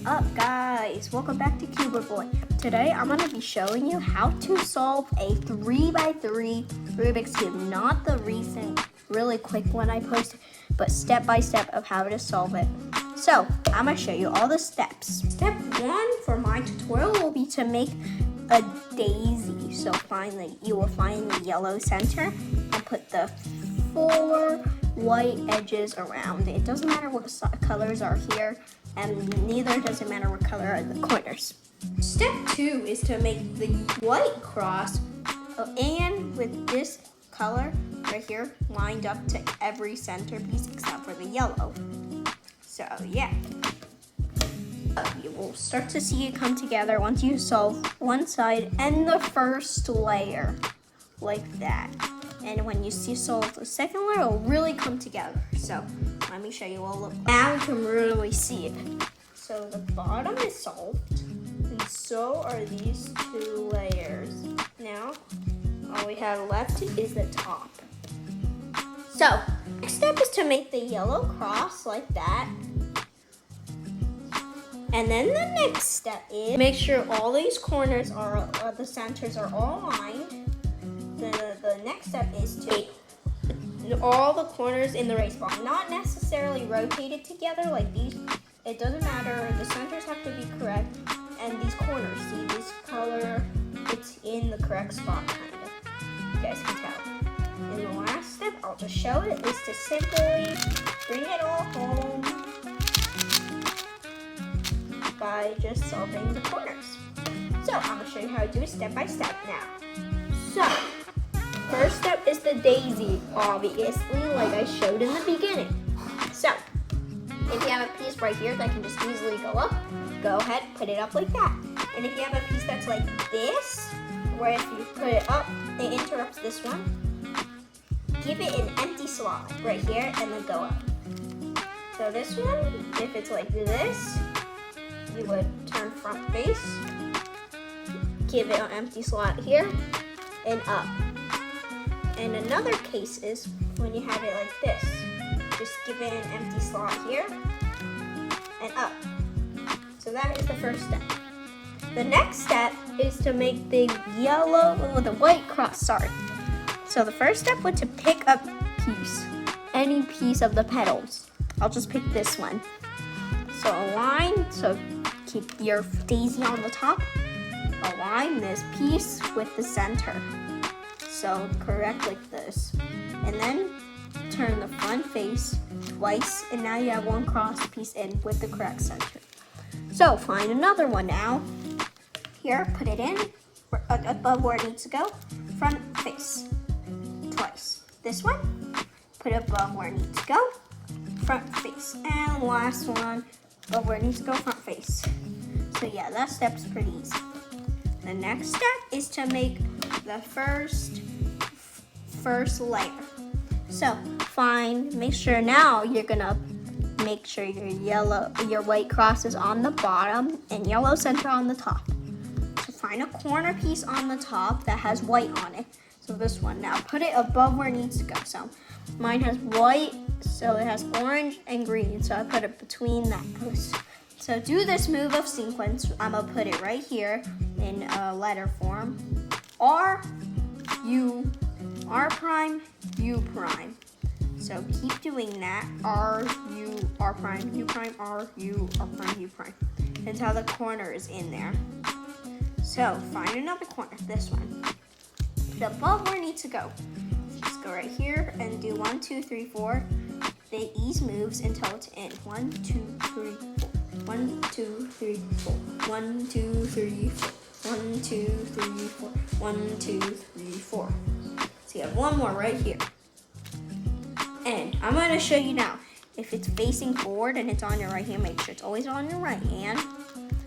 up, guys? Welcome back to Cuber Boy. Today I'm going to be showing you how to solve a 3x3 Rubik's Cube. Not the recent really quick one I posted, but step by step of how to solve it. So I'm going to show you all the steps. Step 1 for my tutorial will be to make a daisy. So you will find the yellow center and put the 4 white edges around it. It doesn't matter what colors are here, and neither does it matter what color are the corners. Step 2 is to make the white cross and with this color right here lined up to every centerpiece except for the yellow. So yeah, you will start to see it come together once you solve one side and the first layer like that. And when you solve the second layer, it'll really come together. So let me show you all. Now you can really see it. So the bottom is solved, and so are these 2 layers. Now, all we have left is the top. So, next step is to make the yellow cross like that. And then the next step is make sure all these corners the centers are all aligned. The next step is to make all the corners in the race ball, not necessarily rotated together like these. It doesn't matter. The centers have to be correct, and these corners, see this color, it's in the correct spot, kind of. You guys can tell. And the last step, I'll just show it, is to simply bring it all home by just solving the corners. So I'm gonna show you how to do it step by step now. So, first step is the daisy, obviously, like I showed in the beginning. So, if you have a piece right here that can just easily go up, go ahead, put it up like that. And if you have a piece that's like this, where if you put it up, it interrupts this one, give it an empty slot right here and then go up. So this one, if it's like this, you would turn front face, give it an empty slot here, and up. And another case is when you have it like this. Just give it an empty slot here and up. So that is the first step. The next step is to make the white cross, sorry. So the first step was to pick up any piece of the petals. I'll just pick this one. So align, so keep your daisy on the top. Align this piece with the center. So correct like this. And then turn the front face twice, and now you have one cross piece in with the correct center. So find another one now. Here, put it in above where it needs to go. Front face twice. This one, put it above where it needs to go. Front face. And last one, above where it needs to go, front face. So yeah, that step's pretty easy. The next step is to make the first layer. So make sure now you're gonna make sure your white cross is on the bottom and yellow center on the top. So find a corner piece on the top that has white on it. So this one, now put it above where it needs to go. So mine has white, so it has orange and green. So I put it between that. So do this move of sequence. I'm gonna put it right here in a letter form. R, U, R prime, U prime. So keep doing that. R, U, R prime, U prime, R, U, R prime, U prime. Until the corner is in there. So find another corner, this one. Put it above where it needs to go. Just go right here and do 1, 2, 3, 4. They ease moves until it's in. 1, 2, 3, 4. 1, 2, 3, 4. 1, 2, 3, 4. 1, 2, 3, 4. 1, 2, 3, 4. So you have one more right here. And I'm going to show you now. If it's facing forward and it's on your right hand, make sure it's always on your right hand.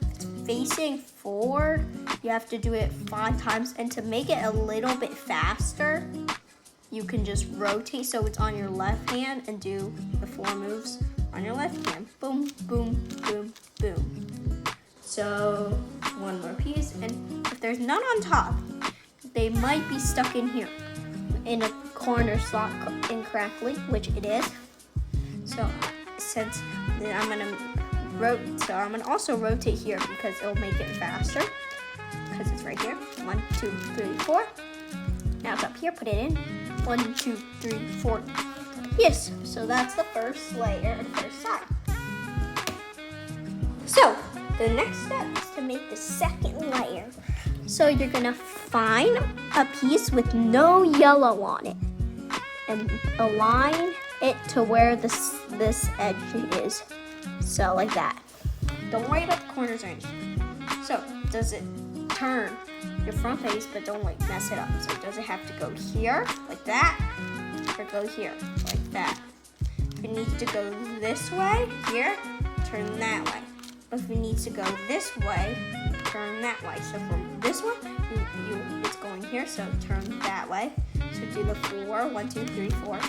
If it's facing forward, you have to do it 5 times. And to make it a little bit faster, you can just rotate so it's on your left hand and do the 4 moves on your left hand. Boom, boom, boom, boom. So one more piece. And if there's none on top, they might be stuck in here in a corner slot incorrectly, which it is. So since I'm gonna So I'm gonna also rotate here because it'll make it faster. Because it's right here. 1, 2, 3, 4. Now it's up here, put it in. 1, 2, 3, 4. Yes, so that's the first layer and first side. So the next step is to make the second layer. So you're gonna find a piece with no yellow on it and align it to where this edge is. So like that. Don't worry about the corners or anything. So does it turn your front face, but don't like mess it up. So does it have to go here like that, or go here like that? If it needs to go this way, here, turn that way. But if it needs to go this way, turn that way. So from this one, it's going here, so turn that way. So do the 4, 1, 2, 3, 4.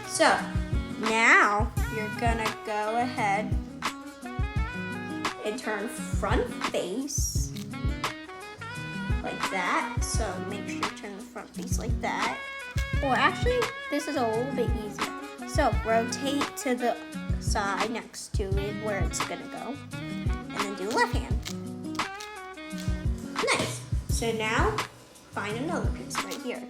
So now you're gonna go ahead and turn front face like that. So make sure you turn the front face like that. Or actually, this is a little bit easier. So rotate to the side next to it where it's gonna go, and then do left hand. Nice. So now find another piece right here.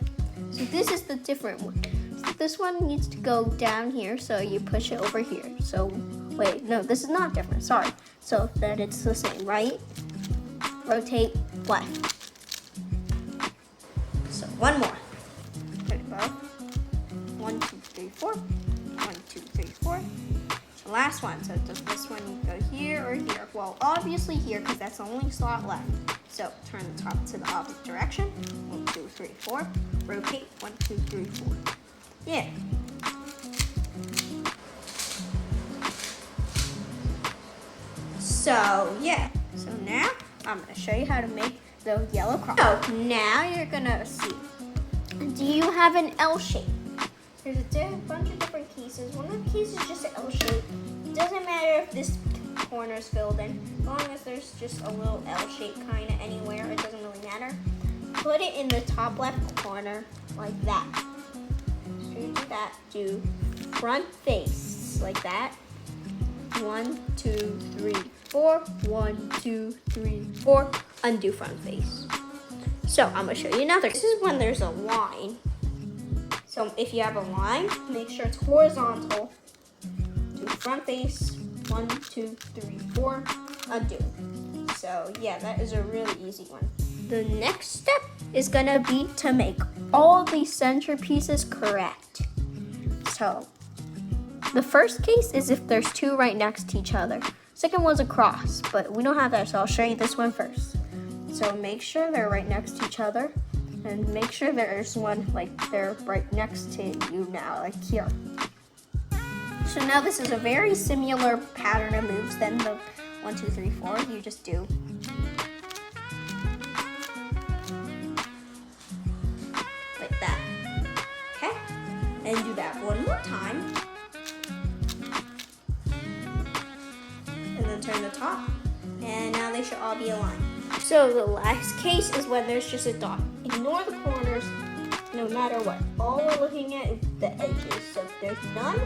So this is the different one. So this one needs to go down here, so you push it over here. So wait, no, this is not different. Sorry. So that it's the same, right? Rotate left. So one more. Turn it both. 1, 2, 3, 4. 1, 2, 3, 4. So last one. So does this one go here or here? Well, obviously here, because that's the only slot left. So turn the top to the opposite direction. 1, 2, 3, 4. Rotate. 1, 2, 3, 4. Yeah. So yeah. So now I'm gonna show you how to make the yellow cross. So now you're gonna see. Do you have an L shape? There's a bunch of different cases. One of the cases is just an L shape. It doesn't matter if this corner is filled in, as long as there's just a little L shape kind of anywhere. It doesn't really matter. Put it in the top left corner like that. So you do that. Do front face like that. 1, 2, 3, 4. 1, 2, 3, 4. Undo front face. So I'm gonna show you another. This is when there's a line. So if you have a line, make sure it's horizontal. Do front face. 1, 2, 3, 4. Undo. So yeah, that is a really easy one. The next step is gonna be to make all these center pieces correct. So the first case is if there's two right next to each other. Second one's a cross, but we don't have that, so I'll show you this one first. So make sure they're right next to each other, and make sure there's one like they're right next to you now, like here. So now this is a very similar pattern of moves than the 1, 2, 3, 4. You just do like that, okay? And do that one more time. And then turn the top, and now they should all be aligned. So the last case is when there's just a dot. Ignore the corners, no matter what. All we're looking at is the edges. So if there's none,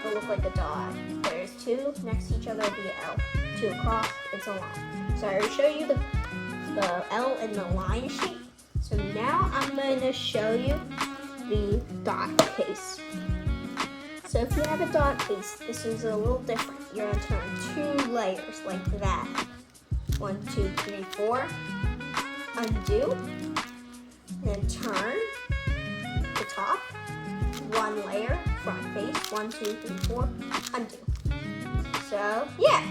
it'll look like a dot. If there's two next to each other, it'll be an L. Two across, it's a line. So I already showed you the L and the line shape. So now I'm going to show you the dot case. So if you have a dot case, this is a little different. You're going to turn 2 layers like that. 1, 2, 3, 4. Undo. Then turn the top. 1 layer, front face. 1, 2, 3, 4. Undo. So yeah.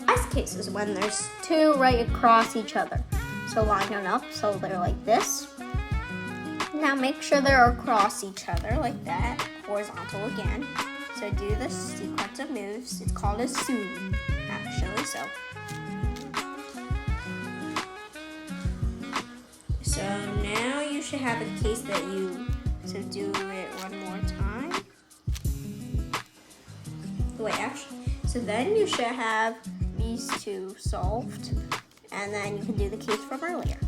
Ice case is when there's 2 right across each other. So line them up so they're like this. Now make sure they're across each other like that. Horizontal again. So do this sequence of moves. It's called a zoom, actually. So now you should have a case that you, so do it one more time. Wait, actually, so then you should have these 2 solved, and then you can do the case from earlier.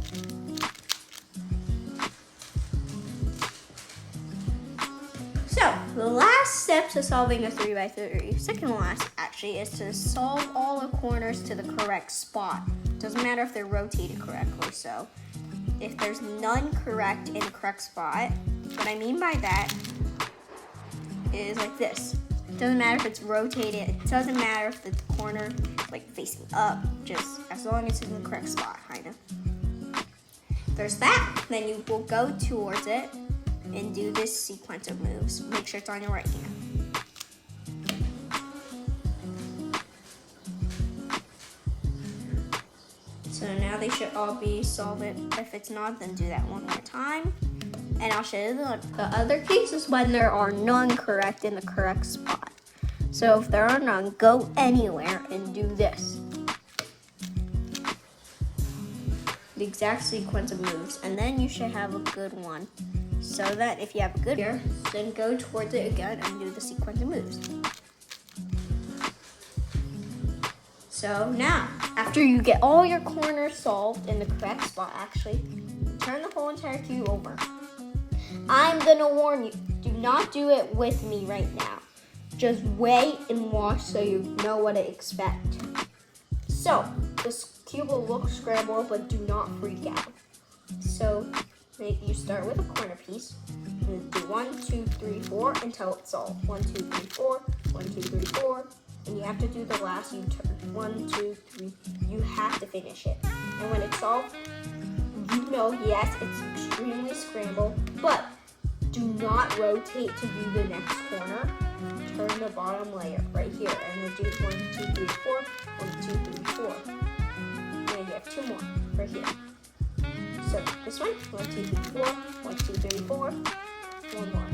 So the last step to solving a 3x3, second last actually, is to solve all the corners to the correct spot. Doesn't matter if they're rotated correctly. So if there's none correct in the correct spot, what I mean by that is like this. It doesn't matter if it's rotated. It doesn't matter if the corner is like facing up. Just as long as it's in the correct spot, kind of. There's that. Then you will go towards it and do this sequence of moves. Make sure it's on your right hand. So now they should all be solvent. If it's not, then do that one more time. And I'll show you the other cases when there are none correct in the correct spot. So if there are none, go anywhere and do this. The exact sequence of moves, and then you should have a good one. So that if you have a good here, then go towards it again and do the sequence of moves. So now, after you get all your corners solved in the correct spot, actually, turn the whole entire cube over. I'm gonna warn you, do not do it with me right now. Just wait and watch so you know what to expect. So, this cube will look scrambled, but do not freak out. So, you start with a corner piece, and do 1, 2, 3, 4 until it's solved. 1, 2, 3, 4, 1, 2, 3, 4, and you have to do the last U-turn. 1, 2, 3, you have to finish it. And when it's solved, you know, yes, it's extremely scrambled, but do not rotate to do the next corner. Turn the bottom layer right here, and then do 1, 2, 3, 4, 1, 2, 3, 4. And then you have 2 more right here. So this one, 1, 2, 3, 4, 1, 2, 3, 4, 1 more.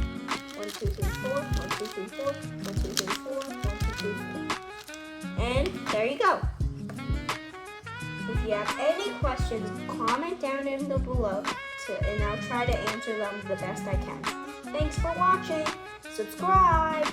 1, 2, 3, 4, 1, 2, 3, 4, 1, 2, 3, 4, 1, 2, 3, 4. And there you go. If you have any questions, comment down in the below, and I'll try to answer them the best I can. Thanks for watching. Subscribe.